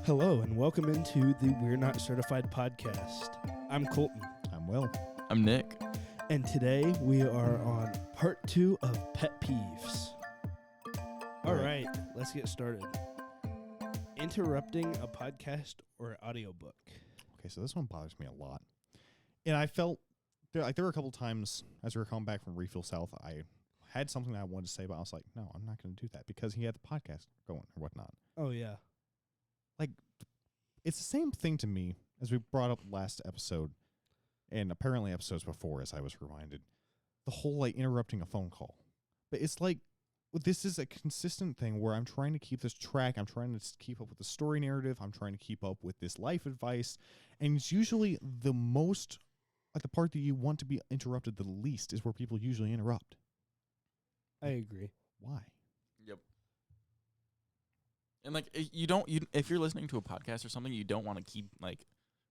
Hello, and welcome into the We're Not Certified podcast. I'm Colton. I'm Will. I'm Nick. And today we are on part 2 of Pet Peeves. All right, let's get started. Interrupting a podcast or audiobook. Okay, so this one bothers me a lot. And I felt, there were a couple times as we were coming back from Refill South, I had something that I wanted to say, but I was like, no, I'm not going to do that because he had the podcast going or whatnot. Oh, yeah. Like, it's the same thing to me as we brought up last episode and apparently episodes before, as I was reminded, the whole like interrupting a phone call. But it's like, this is a consistent thing where I'm trying to keep this track. I'm trying to keep up with the story narrative. I'm trying to keep up with this life advice. And it's usually the most, like the part that you want to be interrupted the least is where people usually interrupt. I agree. Why? Yep. And like if you're listening to a podcast or something, you don't want to keep like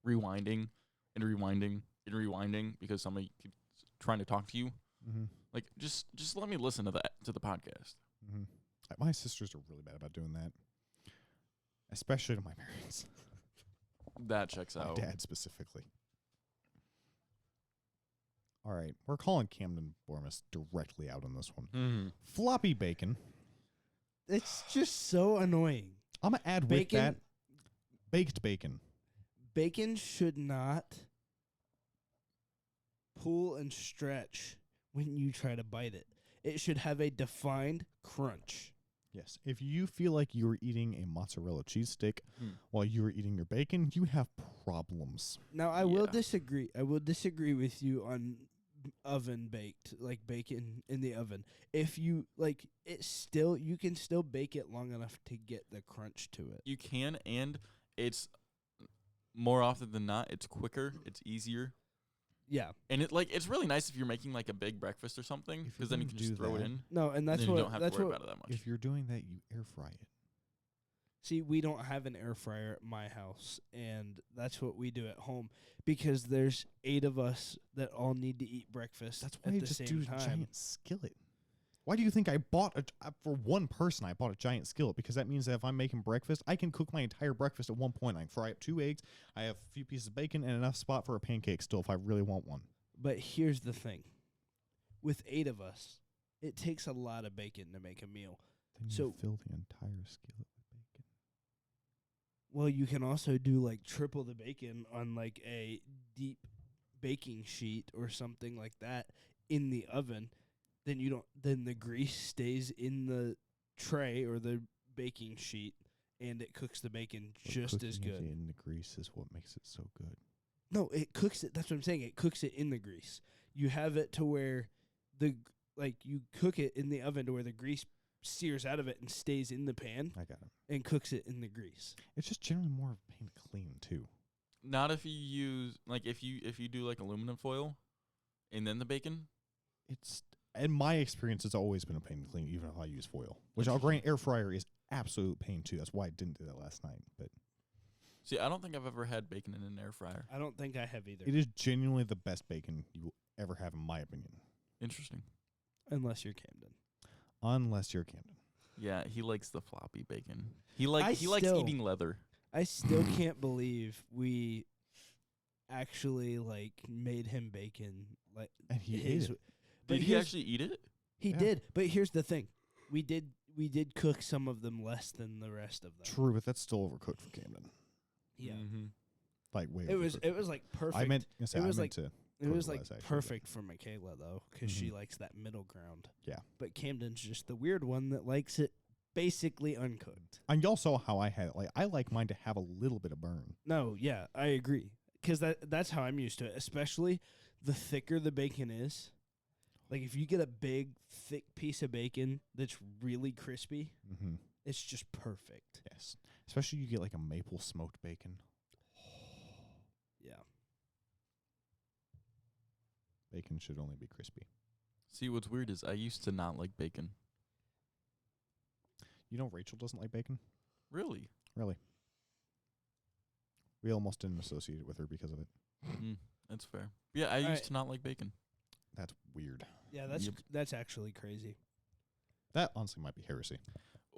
rewinding and rewinding and rewinding because somebody keeps trying to talk to you. Mm-hmm. Like just let me listen to the podcast. Mm-hmm. My sisters are really bad about doing that, especially to my parents. That checks out. My dad specifically. All right, we're calling Camden Bormas directly out on this one. Mm-hmm. Floppy bacon. It's just so annoying. I'm going to add with that baked bacon. Bacon should not pull and stretch when you try to bite it. It should have a defined crunch. Yes. If you feel like you're eating a mozzarella cheese stick while you are eating your bacon, you have problems. Now, I will disagree. I will disagree with you on oven baked, like bacon in the oven. If you like it still, you can still bake it long enough to get the crunch to it. You can, and it's more often than not, it's quicker, it's easier. Yeah. And it's really nice if you're making like a big breakfast or something, because then you can just throw it in. No, and that's and what you don't have that's to worry what. about it that much. If you're doing that, you air fry it. See, we don't have an air fryer at my house, and that's what we do at home because there's 8 of us that all need to eat breakfast. That's why at you the just same do a time. giant skillet. Why do you think I bought for one person, I bought a giant skillet? Because that means that if I'm making breakfast, I can cook my entire breakfast at one point. I can fry up 2 eggs. I have a few pieces of bacon and enough spot for a pancake still if I really want one. But here's the thing. With 8 of us, it takes a lot of bacon to make a meal. Then you So- fill the entire skillet with bacon. Well, you can also do like triple the bacon on like a deep baking sheet or something like that in the oven. Then the grease stays in the tray or the baking sheet and it cooks the bacon just as good. In the grease is what makes it so good. No, it cooks it. That's what I'm saying. It cooks it in the grease. You have it to where you cook it in the oven to where the grease sears out of it and stays in the pan. I got it. And cooks it in the grease. It's just generally more of a pain to clean too. Not if you use like if you do like aluminum foil and then the bacon. It's in my experience, it's always been a pain to clean, even if I use foil. Which I'll grant, air fryer is absolute pain too. That's why I didn't do that last night. But See, I don't think I've ever had bacon in an air fryer. I don't think I have either. it is genuinely the best bacon you will ever have, in my opinion. Interesting. Unless you're Camden. Unless you're Camden. Yeah, he likes the floppy bacon. He likes eating leather. I still can't believe we actually like made him bacon. Like, And he ate it. Did he actually eat it? He Yeah. did, but here's the thing: we did cook some of them less than the rest of them. True, but that's still overcooked for Camden. Yeah, Mm-hmm. Like way. it was overcooked. like perfect. I meant to say, it was I like meant to. it was like fertilize, actually, perfect for Michaela though, because she likes that middle ground. Yeah. But Camden's just the weird one that likes it basically uncooked. And y'all saw how I had it. Like, I like mine to have a little bit of burn. No, yeah, I agree. Because that's how I'm used to it. Especially the thicker the bacon is. Like, if you get a big, thick piece of bacon that's really crispy, Mm-hmm. it's just perfect. Yes. Especially you get like a maple smoked bacon. Yeah. Bacon should only be crispy. See, what's weird is I used to not like bacon. You know Rachel doesn't like bacon? Really? Really? We almost didn't associate it with her because of it. That's fair. Yeah, I used to not like bacon. That's weird. Yeah, that's actually crazy. That honestly might be heresy.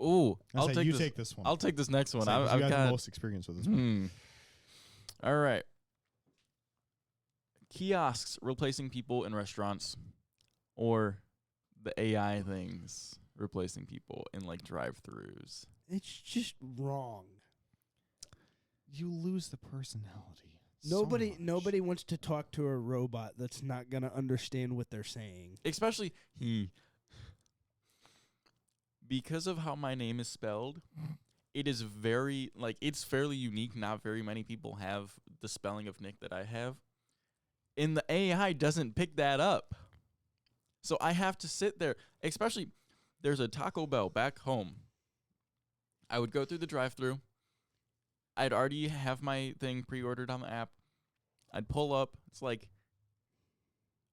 Ooh, I say you take this one. I'll take this next one. Say, 'cause I've you got got the most experience with this one. All right. Kiosks replacing people in restaurants, or the AI things replacing people in like drive-throughs. It's just wrong. You lose the personality. Nobody wants to talk to a robot that's not going to understand what they're saying. Especially because of how my name is spelled. It is very it's fairly unique. Not very many people have the spelling of Nick that I have. And the AI doesn't pick that up. So I have to sit there. Especially, there's a Taco Bell back home. I would go through the drive-thru. I'd already have my thing pre-ordered on the app. I'd pull up. It's like,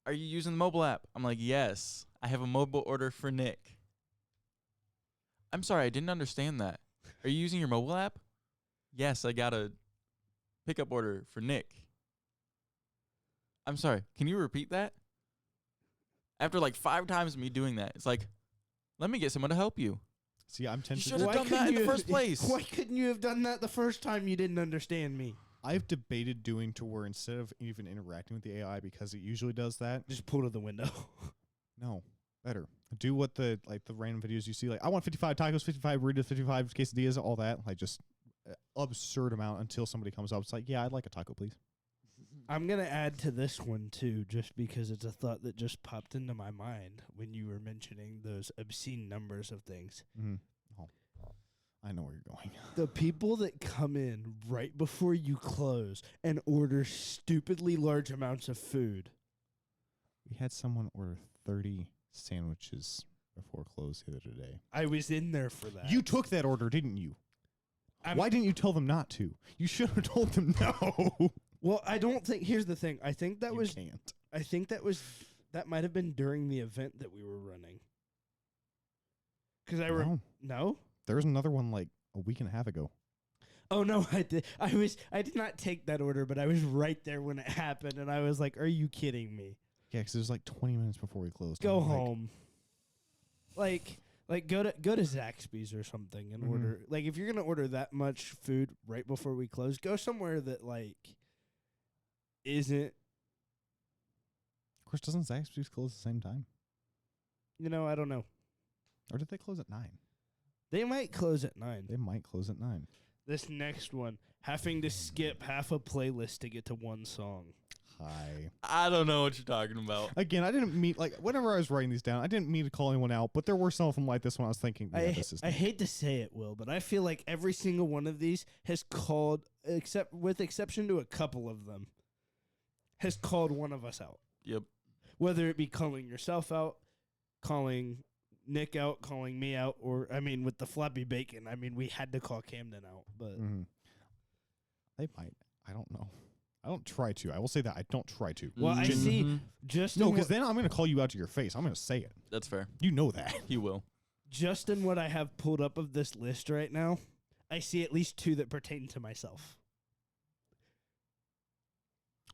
are you using the mobile app? I'm like, yes. I have a mobile order for Nick. I'm sorry, I didn't understand that. Are you using your mobile app? Yes, I got a pickup order for Nick. I'm sorry, can you repeat that? After like 5 times of me doing that, it's like, let me get someone to help you. See, I'm tempted. You should have done that in the first place. Why couldn't you have done that the first time you didn't understand me? I've debated doing to where instead of even interacting with the AI, because it usually does that. Just pull to the window. No, better. Do what the random videos you see, like, I want 55 tacos, 55 burritos, 55 quesadillas, all that. Like, just absurd amount until somebody comes up. It's like, yeah, I'd like a taco, please. I'm going to add to this one, too, just because it's a thought that just popped into my mind when you were mentioning those obscene numbers of things. Mm-hmm. Oh, I know where you're going. The people that come in right before you close and order stupidly large amounts of food. We had someone order 30 sandwiches before close the other day. I was in there for that. You took that order, didn't you? Why didn't you tell them not to? You should have told them no. Well, I don't think. Here's the thing. I think that You was. can't. I think that might have been during the event that we were running. Because no. There was another one like a week and a half ago. Oh no, I did. I did not take that order, but I was right there when it happened, and I was like, "Are you kidding me?" Yeah, because it was like 20 minutes before we closed. Go home. Like go to Zaxby's or something and order. Like if you're gonna order that much food right before we close, go somewhere that isn't. Of course, doesn't Zaxby's close at the same time? I don't know. Or did they close at 9? They might close at 9. They might close at 9. This next one, having to skip half a playlist to get to one song. Hi. I don't know what you're talking about. Again, I didn't mean, whenever I was writing these down, I didn't mean to call anyone out, but there were some of them like this one I was thinking, yeah, this is... I hate to say it, Will, but I feel like every single one of these has called, with exception to a couple of them, has called one of us out. Yep. Whether it be calling yourself out, calling Nick out, calling me out, or, with the floppy bacon, we had to call Camden out, but... Mm-hmm. They might. I don't know. I don't try to. I will say that. I don't try to. Well, I see just... No, because then I'm going to call you out to your face. I'm going to say it. That's fair. You know that. You will. Just in what I have pulled up of this list right now, I see at least 2 that pertain to myself.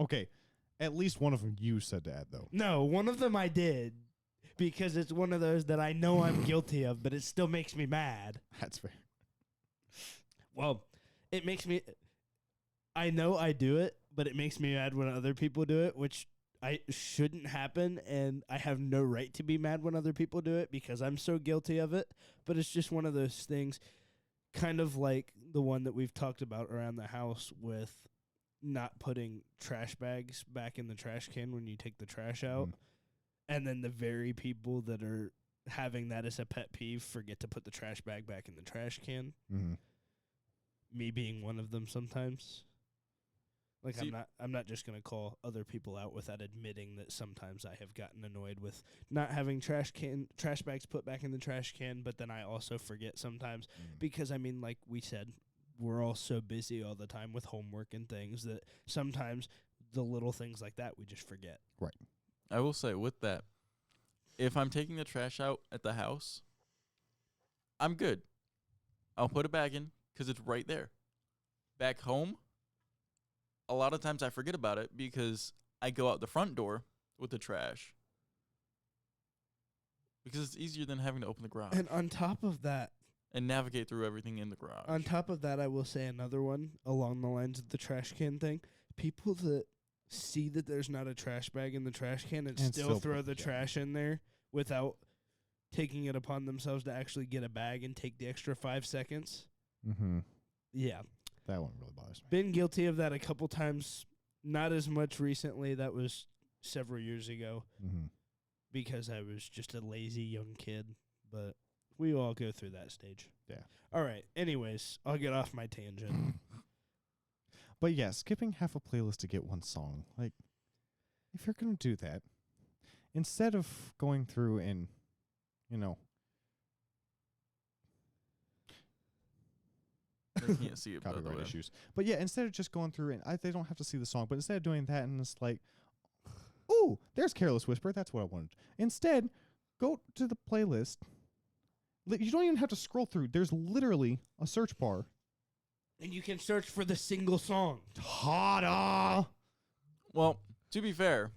Okay. At least one of them you said to add, though. No, one of them I did, because it's one of those that I know I'm guilty of, but it still makes me mad. That's fair. Well, it makes me... I know I do it, but it makes me mad when other people do it, which I shouldn't happen, and I have no right to be mad when other people do it because I'm so guilty of it. But it's just one of those things, kind of like the one that we've talked about around the house with not putting trash bags back in the trash can when you take the trash out. And then the very people that are having that as a pet peeve forget to put the trash bag back in the trash can. Mm-hmm. Me being one of them sometimes. Like, See, I'm not just going to call other people out without admitting that sometimes I have gotten annoyed with not having trash bags put back in the trash can, but then I also forget sometimes because, like we said, we're all so busy all the time with homework and things that sometimes the little things like that we just forget. Right. I will say with that, if I'm taking the trash out at the house, I'm good. I'll put it back in because it's right there. Back home, a lot of times I forget about it because I go out the front door with the trash because it's easier than having to open the garage. And on top of that, and navigate through everything in the garage. On top of that, I will say another one along the lines of the trash can thing. People that see that there's not a trash bag in the trash can and still throw the trash in there without taking it upon themselves to actually get a bag and take the extra 5 seconds. Mm-hmm. Yeah. That one really bothers me. Been guilty of that a couple times. Not as much recently. That was several years ago Mm-hmm. because I was just a lazy young kid. But we all go through that stage. Yeah. All right. Anyways, I'll get off my tangent. But yeah, skipping half a playlist to get one song. Like, if you're going to do that, instead of going through and, you know, They can't see it, by the copyright way. issues. But yeah, instead of just going through and they don't have to see the song, but instead of doing that and it's like, ooh, there's Careless Whisper. That's what I wanted. Instead, go to the playlist. You don't even have to scroll through. There's literally a search bar. And you can search for the single song. Ta-da! Well, to be fair,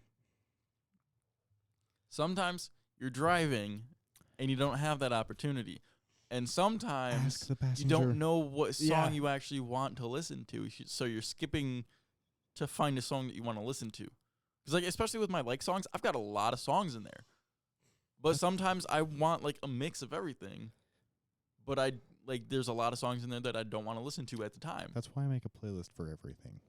sometimes you're driving and you don't have that opportunity. And sometimes Ask the you passenger. don't know what song Yeah. you actually want to listen to. So you're skipping to find a song that you want to listen to. Because, like, especially with my like songs, I've got a lot of songs in there. But sometimes I want, like, a mix of everything. But there's a lot of songs in there that I don't want to listen to at the time. That's why I make a playlist for everything.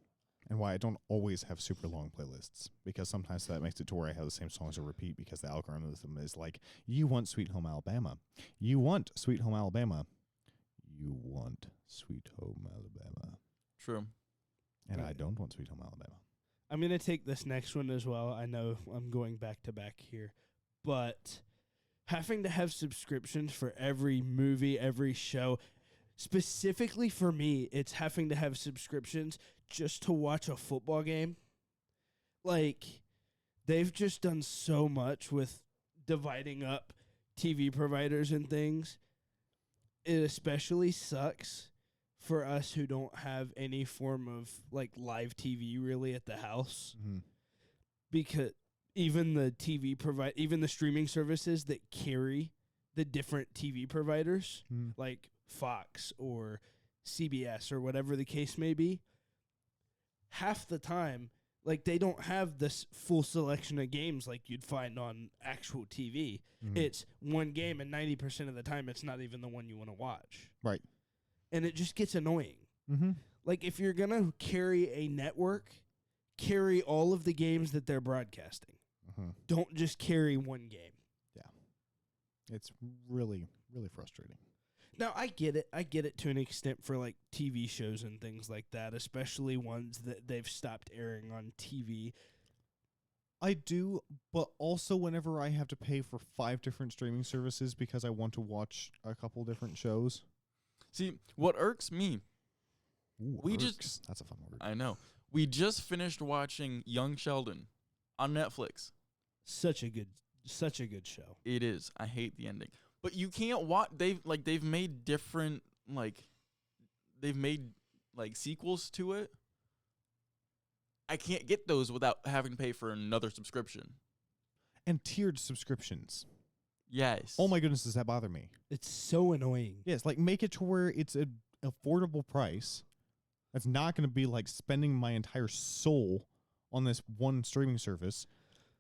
And why I don't always have super long playlists. Because sometimes that makes it to where I have the same songs to repeat because the algorithm is like, you want Sweet Home Alabama. You want Sweet Home Alabama. You want Sweet Home Alabama. True. And I Right. don't want Sweet Home Alabama. I'm going to take this next one as well. I know I'm going back to back here. But having to have subscriptions for every movie, every show, specifically for me, it's having to have subscriptions just to watch a football game. Like, they've just done so much with dividing up TV providers and things. It especially sucks for us who don't have any form of, like, live TV really at the house. Mm-hmm. Because even the streaming services that carry the different TV providers, like Fox or CBS or whatever the case may be, half the time, like, they don't have this full selection of games like you'd find on actual TV. Mm-hmm. It's one game, and 90% of the time, it's not even the one you want to watch. Right. And it just gets annoying. Mm-hmm. Like, if you're going to carry a network, carry all of the games that they're broadcasting. Mm-hmm. Don't just carry one game. It's really, really frustrating. Now, I get it. I get it to an extent for, like, TV shows and things like that, especially ones that they've stopped airing on TV. I do, but also whenever I have to pay for 5 different streaming services because I want to watch a couple different shows. See, what irks me, Ooh, We irks. just- That's a fun word. I know, we just finished watching Young Sheldon on Netflix. Such a good show. It is. I hate the ending. But you can't watch. They've made different sequels to it. I can't get those without having to pay for another subscription. And tiered subscriptions. Yes. Oh my goodness, does that bother me? It's so annoying. Yes, like make it to where it's an affordable price. That's not going to be like spending my entire soul on this one streaming service.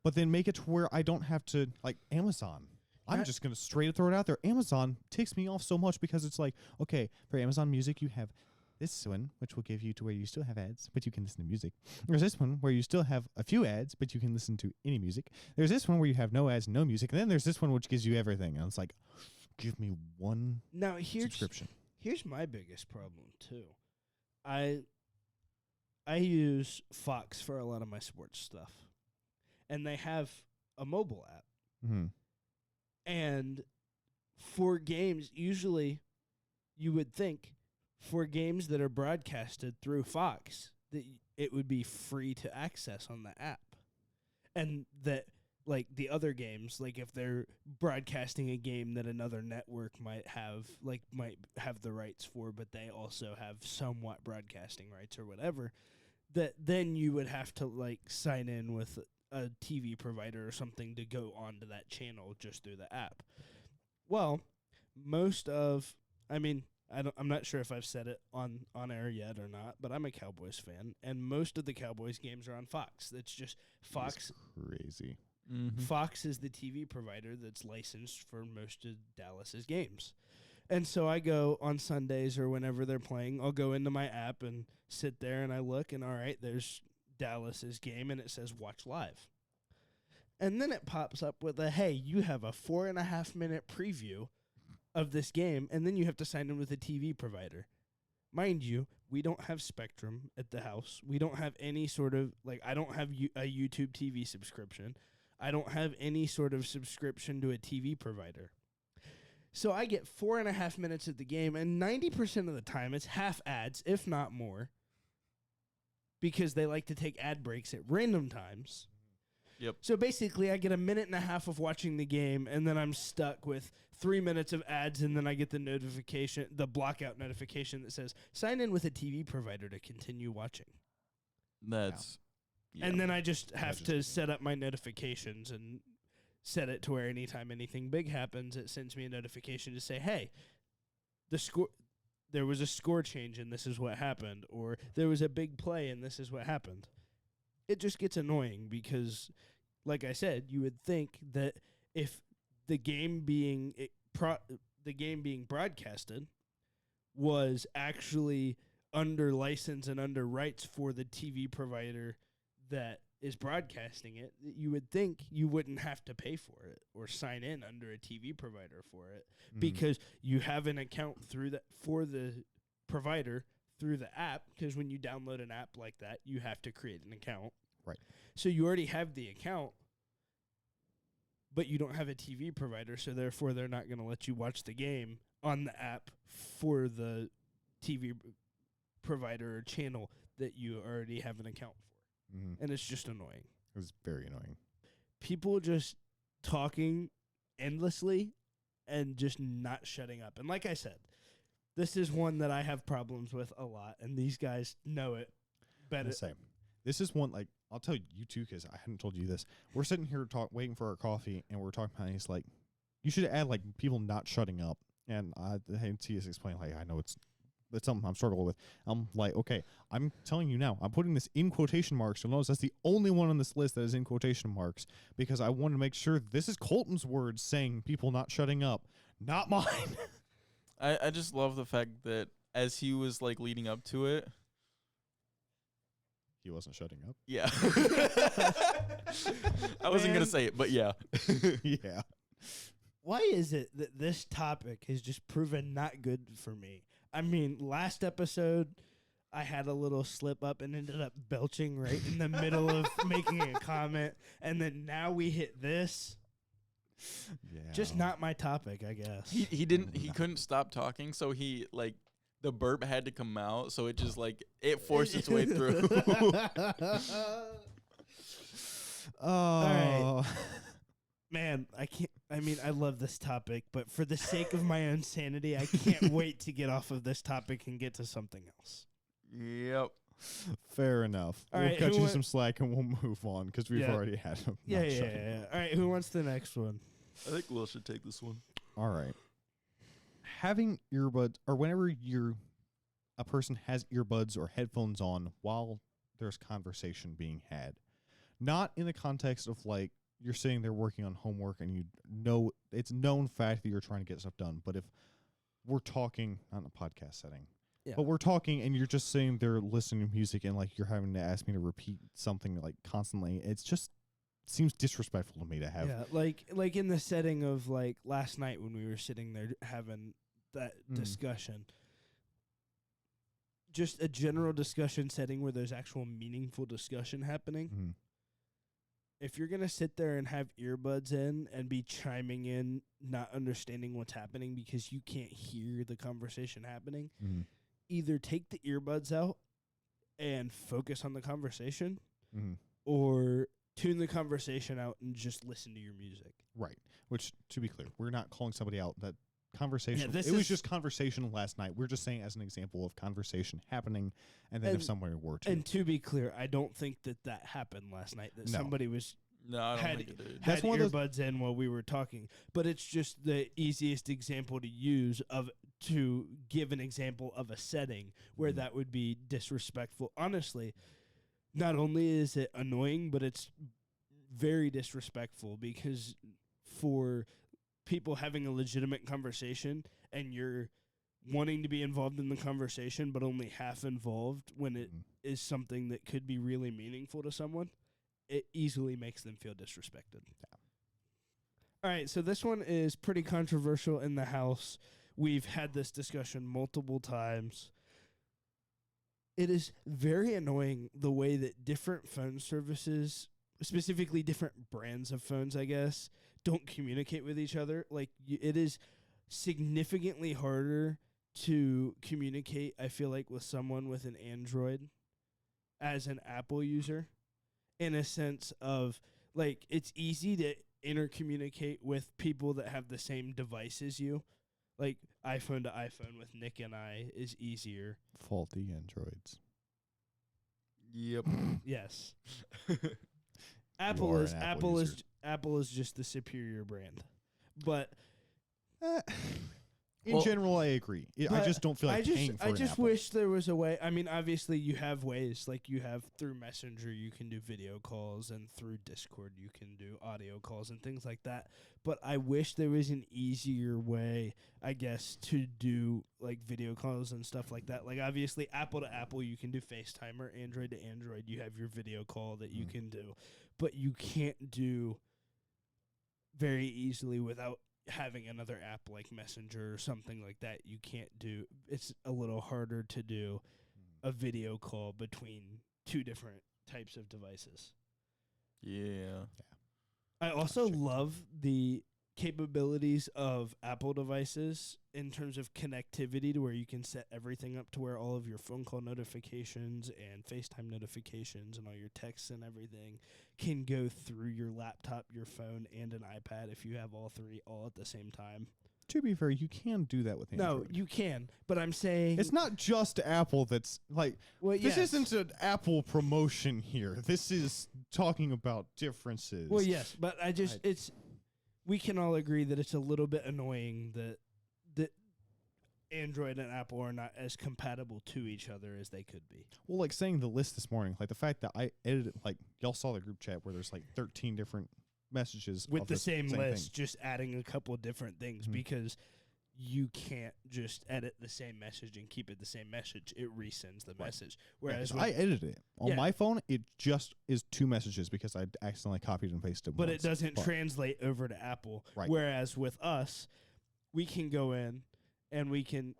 But then make it to where I don't have to, like Amazon. I'm Yeah. just going to straight throw it out there. Amazon ticks me off so much because it's like, okay, for Amazon Music, you have this one, which will give you to where you still have ads, but you can listen to music. There's this one where you still have a few ads, but you can listen to any music. There's this one where you have no ads, no music. And then there's this one which gives you everything. And it's like, give me one Now, subscription. Here's my biggest problem, too. I use Fox for a lot of my sports stuff. And they have a mobile app. Mm-hmm. And for games, usually you would think for games that are broadcasted through Fox that it would be free to access on the app. And that, like, the other games, like if they're broadcasting a game that another network might have the rights for, but they also have somewhat broadcasting rights or whatever, that then you would have to, like, sign in with a TV provider or something to go onto that channel just through the app. Well, most of I mean, I'm not sure if I've said it on air yet or not, but I'm a Cowboys fan, and most of the Cowboys games are on Fox. It's just Fox. Crazy. Mm-hmm. Fox is the TV provider that's licensed for most of Dallas's games. And so I go on Sundays or whenever they're playing, I'll go into my app and sit there and I look and all right, there's Dallas's game and it says watch live. And then it pops up with a, hey, you have a 4.5 minute preview of this game, and then you have to sign in with a TV provider. Mind you, we don't have Spectrum at the house. We don't have any sort of, like, I don't have a YouTube TV subscription. I don't have any sort of subscription to a TV provider. So I get 4.5 minutes of the game, and 90% of the time it's half ads, if not more, because they like to take ad breaks at random times. Yep. So basically, I get 1.5 minutes of watching the game, and then I'm stuck with 3 minutes of ads, and then I get the notification, the blockout notification that says, sign in with a TV provider to continue watching. That's... Yeah. And then I just have to set up my notifications and set it to where anytime anything big happens, it sends me a notification to say, hey, there was a score change and this is what happened, or there was a big play and this is what happened. It just gets annoying because, like I said, you would think that if the game being broadcasted was actually under license and under rights for the TV provider that is broadcasting it, you would think you wouldn't have to pay for it or sign in under a TV provider for it because you have an account for the provider through the app, because when you download an app like that, you have to create an account. Right. So you already have the account, but you don't have a TV provider, so therefore they're not going to let you watch the game on the app for the TV provider or channel that you already have an account for. Mm-hmm. And it's just annoying. It was very annoying. People just talking endlessly and just not shutting up. And like I said, this is one that I have problems with a lot, and these guys know it better. Same. This is one, like, I'll tell you too, because I hadn't told you this. We're sitting here waiting for our coffee, and we're talking about it. He's like, you should add, like, people not shutting up. And I had T.S. explain, like, I know it's something I'm struggling with. I'm like, okay, I'm telling you now, I'm putting this in quotation marks. You'll notice that's the only one on this list that is in quotation marks, because I want to make sure this is Colton's words saying people not shutting up, not mine. I just love the fact that as he was, like, leading up to it, he wasn't shutting up. yeah. I wasn't going to say it, but yeah. Yeah. Why is it that this topic has just proven not good for me? I mean, last episode, I had a little slip up and ended up belching right in the middle of making a comment, and then now we hit this. Yeah. Just not my topic, I guess. He couldn't stop talking, so he, like, the burp had to come out, so it just, like, it forced its way through. All right. Man, I love this topic, but for the sake of my own sanity, I can't wait to get off of this topic and get to something else. Yep. Fair enough. All we'll right, cut you some slack and we'll move on because we've Yeah. already had him. Yeah. All right, who wants the next one? I think Will should take this one. All right. Having earbuds, or whenever a person has earbuds or headphones on while there's conversation being had, not in the context of, like, you're sitting there working on homework and you know it's known fact that you're trying to get stuff done. But if we're talking, not in a podcast setting, but we're talking and you're just sitting there listening to music and, like, you're having to ask me to repeat something, like, constantly, it's just seems disrespectful to me to have. Yeah, like in the setting of, like, last night when we were sitting there having that discussion. Just a general discussion setting where there's actual meaningful discussion happening. Mm-hmm. If you're going to sit there and have earbuds in and be chiming in, not understanding what's happening because you can't hear the conversation happening, either take the earbuds out and focus on the conversation or tune the conversation out and just listen to your music. Right. Which, to be clear, we're not calling somebody out. That conversation, Yeah, it was just conversation last night. We're just saying as an example of conversation happening, and then if somebody were to. And to be clear, I don't think that happened last night, that somebody was No, I don't had, think it did. had That's one of earbuds in while we were talking. But it's just the easiest example to use of to give an example of a setting where that would be disrespectful. Honestly, not only is it annoying, but it's very disrespectful because for people having a legitimate conversation and you're wanting to be involved in the conversation but only half involved when it is something that could be really meaningful to someone, it easily makes them feel disrespected. Yeah. All right, so this one is pretty controversial in the house. We've had this discussion multiple times. It is very annoying the way that different phone services, specifically different brands of phones, I guess, don't communicate with each other. Like, it is significantly harder to communicate, I feel like, with someone with an Android as an Apple user, in a sense of, like, it's easy to intercommunicate with people that have the same device as you. Like, iPhone to iPhone with Nick and I is easier. Faulty androids. Yep. Yes. You Apple are is an Apple user. is Apple is just the superior brand. But In Well, general, I agree. I but just don't feel like paying for I an just Apple. wish there was a way. I mean, obviously you have ways, like you have through Messenger you can do video calls, and through Discord you can do audio calls and things like that. But I wish there was an easier way, I guess, to do like video calls and stuff like that. Like obviously Apple to Apple you can do FaceTime, or Android to Android you have your video call that you can do. But you can't do very easily without having another app like Messenger or something like that. You can't do. It's a little harder to do a video call between two different types of devices. Yeah. I also Gotcha. love the capabilities of Apple devices in terms of connectivity, to where you can set everything up to where all of your phone call notifications and FaceTime notifications and all your texts and everything can go through your laptop, your phone, and an iPad if you have all three all at the same time. To be fair, you can do that with Android. No, you can, but I'm saying It's not just Apple that's like, well, this yes. isn't an Apple promotion here. This is talking about differences. Well, yes, but it's we can all agree that it's a little bit annoying that Android and Apple are not as compatible to each other as they could be. Well, like saying the list this morning, like the fact that I edited, like y'all saw the group chat where there's like 13 different messages With of the same list, thing. just adding a couple of different things Mhm. because you can't just edit the same message and keep it the same message. It resends the message. Yeah, Whereas 'cause I edited it on Yeah. my phone. It just is 2 messages because I accidentally copied and pasted. but once. it doesn't But- translate over to Apple. Right. Whereas with us, we can go in and we can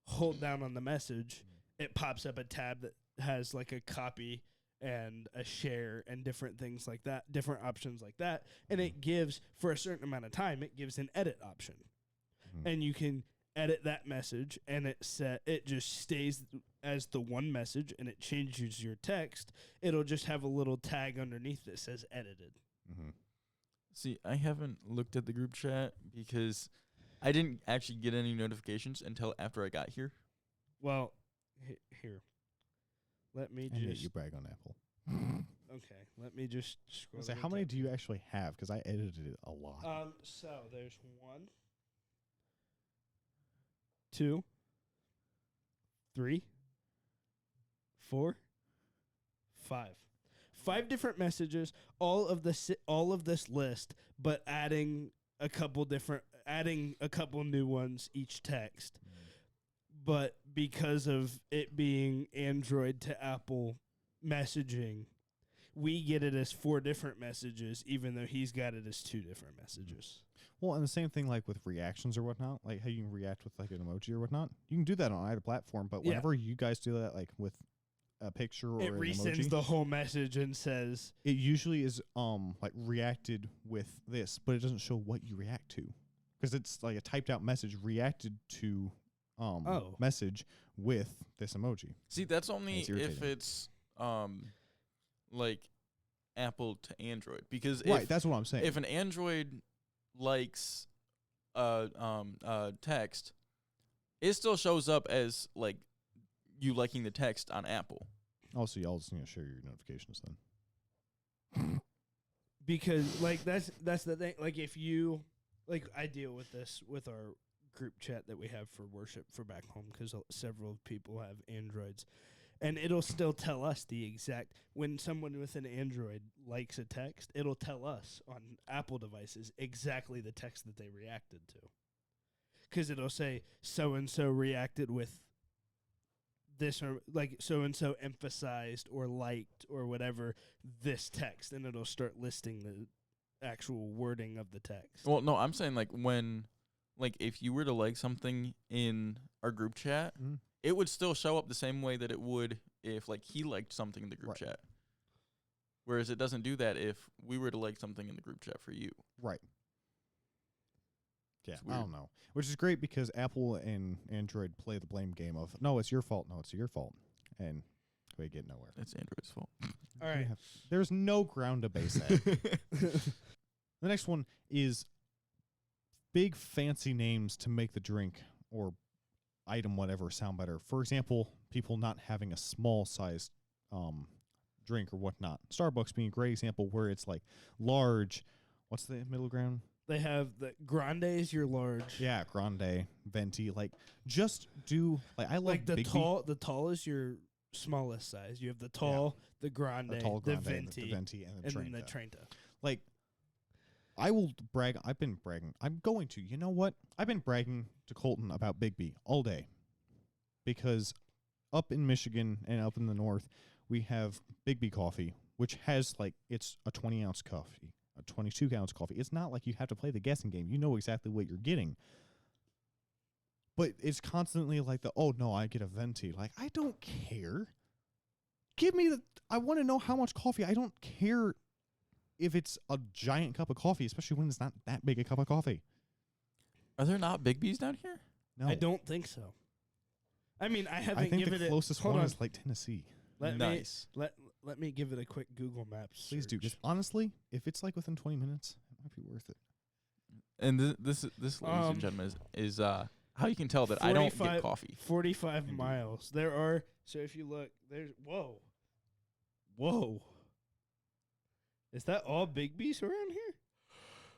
hold down on the message. It pops up a tab that has like a copy and a share and different things like that, different options like that. And it gives, for a certain amount of time, it gives an edit option. Mhm. And you can edit that message, and it just stays as the one message, and it changes your text. It'll just have a little tag underneath that says edited. Mhm. See, I haven't looked at the group chat because I didn't actually get any notifications until after I got here. Well, here. Let me And yet just you brag on Apple. okay. Let me just I scroll. was like, to how the many top do you here. actually have? Because I edited it a lot. So there's 1, 2, 3, 4, 5. 5 different messages, all of this list, but adding a couple new ones each text. But because of it being Android to Apple messaging, we get it as 4 different messages, even though he's got it as 2 different messages. Well, and the same thing like with reactions or whatnot, like how you can react with like an emoji or whatnot. You can do that on either platform, but Yeah. whenever you guys do that, like with a picture or It an resends emoji, the whole message and says, it usually is like reacted with this, but it doesn't show what you react to because it's like a typed out message reacted to message with this emoji. See, that's only It's if irritating. it's like Apple to Android, because Right, that's what I'm saying. if an Android likes text, it still shows up as like you liking the text on Apple. Also, y'all just need to share your notifications then. because like that's the thing. Like if you like, I deal with this with our group chat that we have for worship for back home because several people have Androids. And it'll still tell us the exact, when someone with an Android likes a text, it'll tell us on Apple devices exactly the text that they reacted to. Because it'll say, so-and-so reacted with this, or like so-and-so emphasized or liked or whatever this text, and it'll start listing the actual wording of the text. Well, no, I'm saying like when, like if you were to like something in our group chat, it would still show up the same way that it would if like he liked something in the group chat. Whereas it doesn't do that if we were to like something in the group chat for you. Right. Yeah, I don't know. Which is great because Apple and Android play the blame game of, no, it's your fault. No, it's your fault. And we get nowhere. It's Android's fault. All right. There's no ground to base that. The next one is big fancy names to make the drink or item, whatever, sound better. For example, people not having a small sized drink or whatnot. Starbucks being a great example where it's like large. What's the middle ground? They have the grande is your large. Yeah, grande, venti. Like, just do like I like the Big tall. The tall is your smallest size. You have the tall, the grande, the tall grande, the venti, the venti, and the then the Trenta. Trenta. Like, I will brag. I've been bragging. I'm going to. You know what? I've been bragging to Colton about Big B all day because up in Michigan and up in the north, we have Big B coffee, which has like it's a 20-ounce coffee. A 22-ounce coffee. It's not like you have to play the guessing game. You know exactly what you're getting. But it's constantly like oh no, I get a venti. Like, I don't care. Give me I want to know how much coffee. I don't care if it's a giant cup of coffee, especially when it's not that big a cup of coffee. Are there not Big B's down here? No. I don't think so. I mean, I haven't I think given the closest hold one on. is like Tennessee. Nice. Let me give it a quick Google Maps. Please do. search. Just honestly, if it's like within 20 minutes, it might be worth it. And this, ladies and gentlemen, is how you can tell that I don't get 45 coffee. 45 Indeed. miles. There are, so if you look, there's, whoa. Is that all Big B's around here?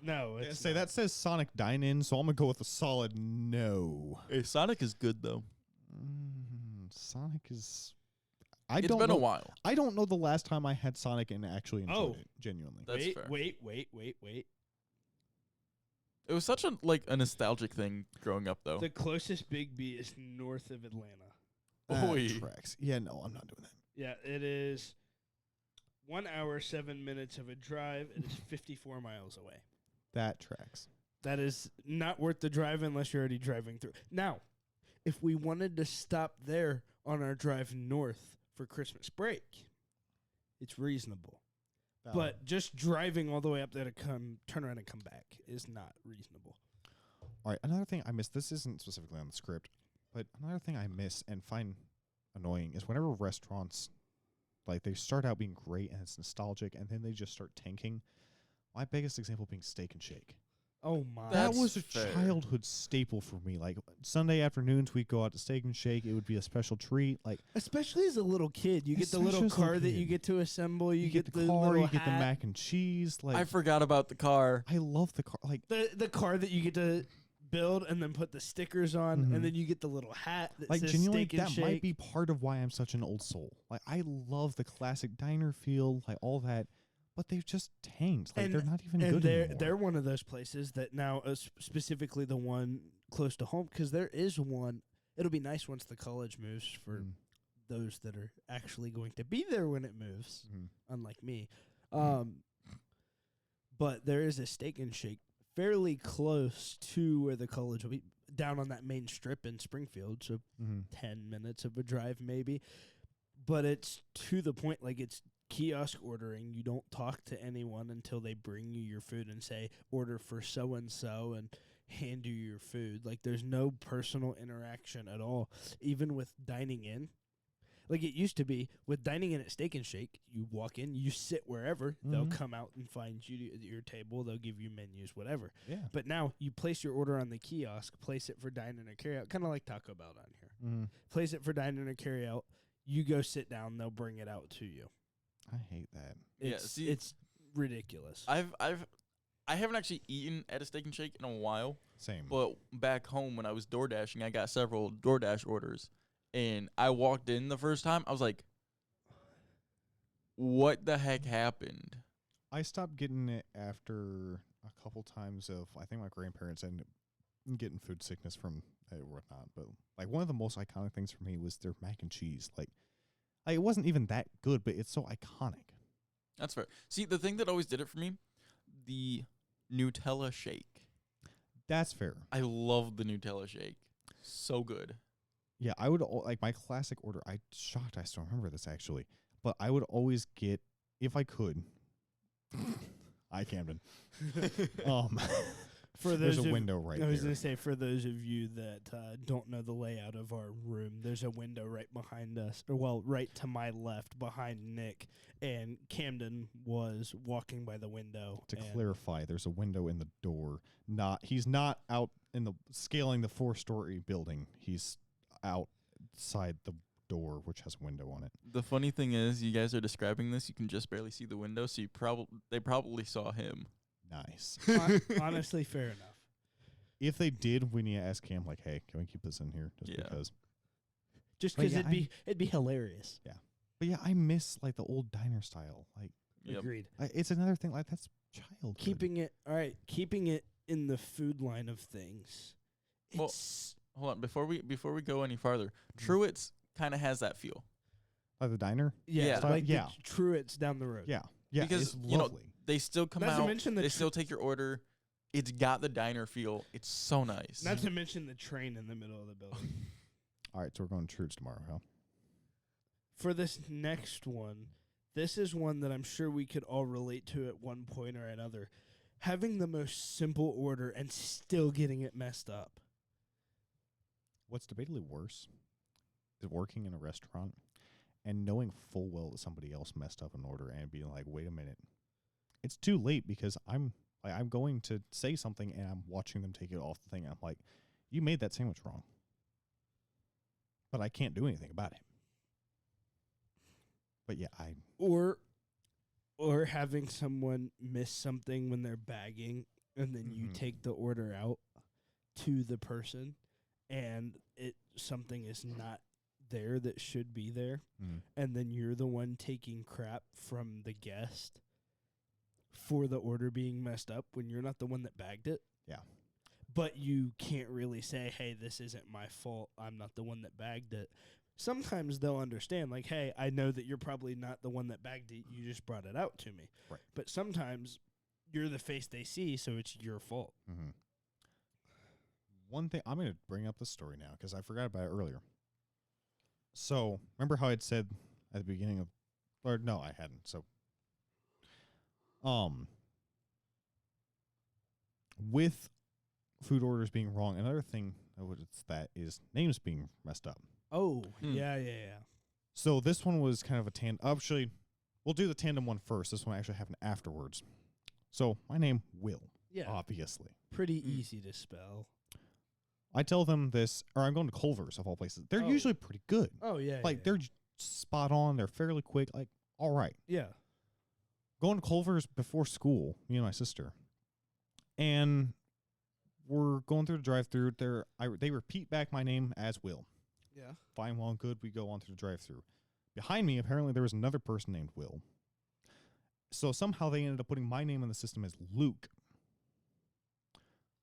No, it's not. That says Sonic Dine-In, so I'm gonna go with a solid no. Hey, Sonic is good though. Sonic is. It's been a while. I don't know the last time I had Sonic and actually enjoyed it. Genuinely. That's fair. Wait. It was such a nostalgic thing growing up though. The closest Big B is north of Atlanta. That tracks. Yeah, no, I'm not doing that. Yeah, it is 1 hour, 7 minutes of a drive. It is 54 miles away. That tracks. That is not worth the drive unless you're already driving through. Now, if we wanted to stop there on our drive north for Christmas break, it's reasonable. But just driving all the way up there to turn around and come back is not reasonable. All right, another thing I missed, this isn't specifically on the script, but another thing I miss and find annoying is whenever restaurants, like, they start out being great and it's nostalgic, and then they just start tanking. My biggest example being Steak and Shake. Oh, my. That That's was a fair. childhood staple for me. Like, Sunday afternoons, we'd go out to Steak and Shake. It would be a special treat. Like, Especially as a little kid. You get the Especially little as a little car that you kid. get to assemble. You get the car, little you get the hat. mac and cheese. Like, I forgot about the car. I love the car. Like, The car that you get to build and then put the stickers on, Mhm. and then you get the little hat that like says genuinely, Steak and that Shake. might be part of why I'm such an old soul. Like, I love the classic diner feel, like all that, but they've just tanked. Like, they're not even and good they're anymore. they're one of those places that now, specifically the one close to home, because there is one. It'll be nice once the college moves for Mm. those that are actually going to be there when it moves, Mhm. unlike me. But there is a Steak and Shake fairly close to where the college will be, down on that main strip in Springfield, so Mhm. 10 minutes of a drive maybe. But it's to the point, like, it's kiosk ordering. You don't talk to anyone until they bring you your food and say, order for so-and-so, and hand you your food. Like, there's no personal interaction at all. Even with dining in, like it used to be, with dining in at Steak and Shake, you walk in, you sit wherever, they'll Mhm. come out and find you at your table, they'll give you menus, whatever. Yeah. But now you place your order on the kiosk, place it for dine-in or carry-out, kind of like Taco Bell down here. Mhm. Place it for dine-in or carry-out, you go sit down, they'll bring it out to you. I hate that. Yeah, It's see- it's ridiculous. I I haven't actually eaten at a Steak and Shake in a while. Same. But back home when I was door dashing, I got several DoorDash orders, and I walked in the first time. I was like, "What the heck happened?" I stopped getting it after a couple times of, I think my grandparents ended up getting food sickness from it or whatnot. But like one of the most iconic things for me was their mac and cheese. Like it wasn't even that good, but it's so iconic. That's fair. See, the thing that always did it for me, the Nutella shake. That's fair. I love the Nutella shake. So good. Yeah, I would like my classic order. I shocked I still remember this actually, but I would always get, if I could. Hi, Camden. For there's those a of- window right I was there. going to say, for those of you that don't know the layout of our room, there's a window right behind us, or well, right to my left behind Nick, and Camden was walking by the window. To and clarify, there's a window in the door. He's not out in the scaling the 4-story building. He's outside the door, which has a window on it. The funny thing is, you guys are describing this. You can just barely see the window, so they probably saw him. Nice. Honestly, fair enough. If they did, we need to ask Cam, like, hey, can we keep this in here? Just Yeah. because. Just But because yeah, it'd be hilarious. But yeah, I miss like the old diner style. Like Yep. Agreed. it's another thing. Like that's childhood. Keeping it in the food line of things. Well, It's Hold on, before we go any farther, Truett's kind of has that feel. Like the diner. yeah. like Yeah. the Truett's down the road. Yeah. Yeah. Because, it's you know, lovely. They still come Not to out. mention the They still take your order. It's got the diner feel. It's so nice. Not to mention the train in the middle of the building. All right, so we're going to church tomorrow, huh? For this next one, this is one that I'm sure we could all relate to at one point or another. Having the most simple order and still getting it messed up. What's debatably worse is working in a restaurant and knowing full well that somebody else messed up an order and being like, wait a minute. It's too late because I'm going to say something and I'm watching them take it off the thing. I'm like, you made that sandwich wrong. But I can't do anything about it. But yeah, Or having someone miss something when they're bagging and then you Mhm. take the order out to the person and something is not there that should be there, and then you're the one taking crap from the guest for the order being messed up when you're not the one that bagged it. Yeah. But you can't really say, hey, this isn't my fault. I'm not the one that bagged it. Sometimes they'll understand, like, hey, I know that you're probably not the one that bagged it. You just brought it out to me. Right. But sometimes you're the face they see, so it's your fault. Mm-hmm. One thing, I'm going to bring up the story now because I forgot about it earlier. So, remember how I'd said at the beginning of, or no, I hadn't. So, with food orders being wrong, another thing that is names being messed up. Oh, Hmm. yeah. So this one was kind of a tandem. Actually, we'll do the tandem one first. This one actually happened afterwards. So my name, Will, Yeah. obviously. Pretty Hmm. easy to spell. I tell them this, or I'm going to Culver's of all places. They're Oh. usually pretty good. Oh, yeah. Like they're spot on. They're fairly quick. Like all right. Yeah. Going to Culver's before school, me and my sister, and we're going through the drive-through. They repeat back my name as Will. Yeah. Fine, well, and good. We go on through the drive-through. Behind me, apparently, there was another person named Will. So somehow they ended up putting my name in the system as Luke.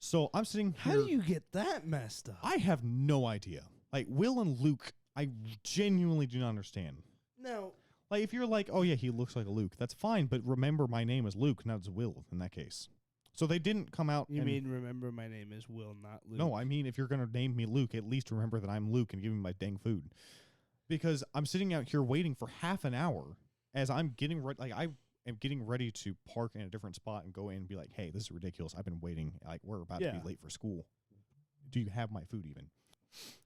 So I'm sitting here. How do you get that messed up? I have no idea. Like, Will and Luke, I genuinely do not understand. No. Like, if you're like, oh, yeah, he looks like a Luke, that's fine. But remember, my name is Luke, not as Will in that case. So they didn't come out. You and mean remember my name is Will, not Luke? No, I mean, if you're going to name me Luke, at least remember that I'm Luke and give me my dang food. Because I'm sitting out here waiting for half an hour as I'm getting ready. Like, I am getting ready to park in a different spot and go in and be like, hey, this is ridiculous. I've been waiting. Like, we're about to be late for school. Do you have my food even?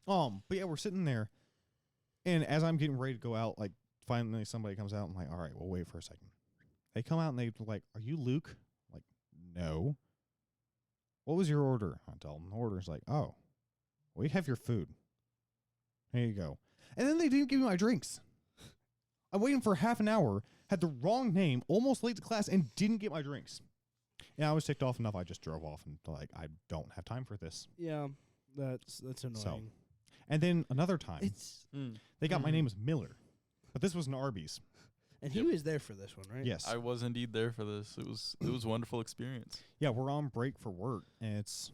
But yeah, we're sitting there. And as I'm getting ready to go out, like, finally somebody comes out. I'm like, all right, we'll wait for a second. They come out and they're like, are you Luke? I'm like, no. What was your order? I tell them the order's like, oh, we have your food. Here you go. And then they didn't give me my drinks. I'm waiting for half an hour, had the wrong name, almost late to class, and didn't get my drinks. Yeah, I was ticked off enough. I just drove off and like I don't have time for this. Yeah, that's annoying. And then another time, It's they got my name as Miller, but this was an Arby's. and he was there for this one, right? Yes. I was indeed there for this. It was a wonderful experience. Yeah, we're on break for work, and it's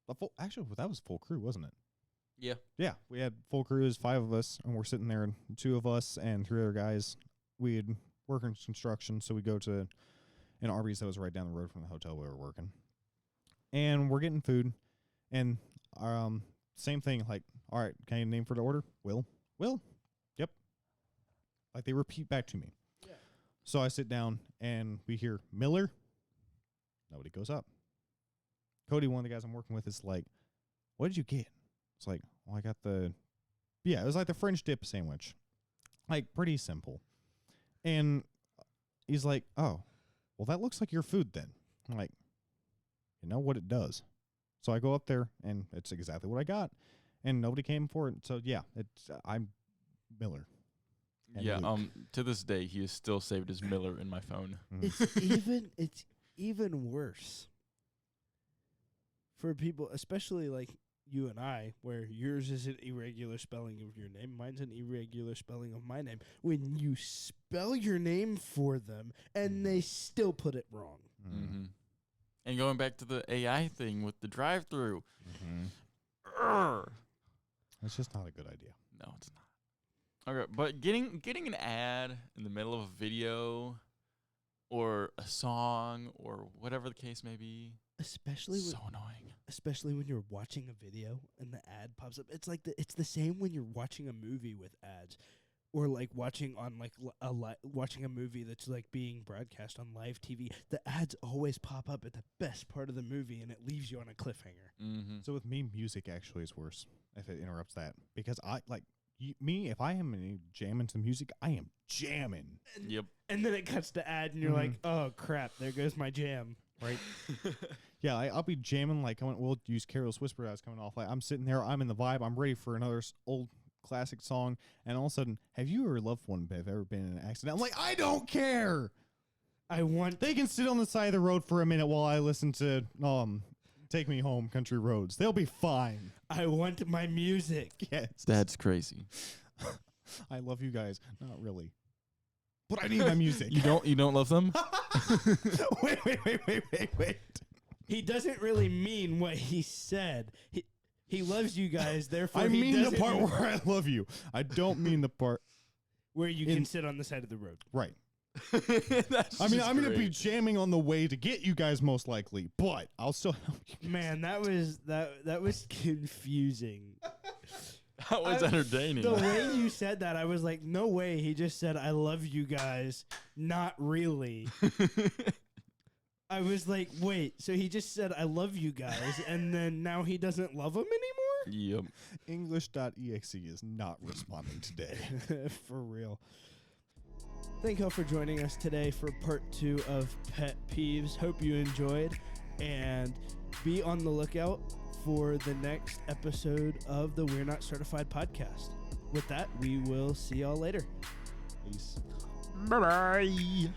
a full. Actually, that was full crew, wasn't it? Yeah. Yeah, we had full crews, 5 of us, and we're sitting there, 2 of us and 3 other guys. We had working construction, so we go to an Arby's that was right down the road from the hotel we were working. And we're getting food, and same thing, like, all right, can I get a name for the order? Will? Yep. Like, they repeat back to me. Yeah. So I sit down, and we hear, Miller? Nobody goes up. Cody, one of the guys I'm working with, is like, what did you get? It's like, well, I got it was like the French dip sandwich. Like, pretty simple. And he's like, oh, well, that looks like your food then. I'm like, you know what it does. So I go up there, and it's exactly what I got. And nobody came for it. So, yeah, I'm Miller. And Yeah. Luke. To this day, he is still saved as Miller in my phone. Mhm. It's even worse for people, especially like you and I, where yours is an irregular spelling of your name, mine's an irregular spelling of my name. When you spell your name for them and they still put it wrong. Mm-hmm. And going back to the AI thing with the drive-through. It's just not a good idea. No, it's not. Okay, but getting an ad in the middle of a video or a song or whatever the case may be, Especially so annoying. especially when you're watching a video and the ad pops up. It's like it's the same when you're watching a movie with ads, or like watching on like watching a movie that's like being broadcast on live TV. The ads always pop up at the best part of the movie, and it leaves you on a cliffhanger. Mm-hmm. So with me, music actually is worse if it interrupts that. Because I, like, if I am jamming to music, I am jamming. Yep. And then it cuts to ad, and you're like, "Oh crap! There goes my jam." Right? Yeah, I'll be jamming, like, we'll use Carol's Whisper as coming off. Like, I'm sitting there, I'm in the vibe, I'm ready for another old classic song, and all of a sudden, have you or a loved one have ever been in an accident? I'm like, I don't care! They can sit on the side of the road for a minute while I listen to Take Me Home, Country Roads. They'll be fine. I want my music. Yes. That's crazy. I love you guys. Not really. But I need my music. You don't love them? Wait. He doesn't really mean what he said. He loves you guys, therefore I he mean the doesn't part where I love you. I don't mean the part where you can sit on the side of the road. right. That's I mean, just I'm going to be great. jamming on the way to get you guys most likely, but I'll still help you. Man, that was confusing. That was entertaining. The way you said that, I was like, no way. He just said, I love you guys. Not really. I was like, wait, so he just said, I love you guys, and then now he doesn't love them anymore? Yep. English.exe is not responding today. For real. Thank y'all for joining us today for part 2 of Pet Peeves. Hope you enjoyed, and be on the lookout for the next episode of the We're Not Certified podcast. With that, we will see y'all later. Peace. Bye-bye.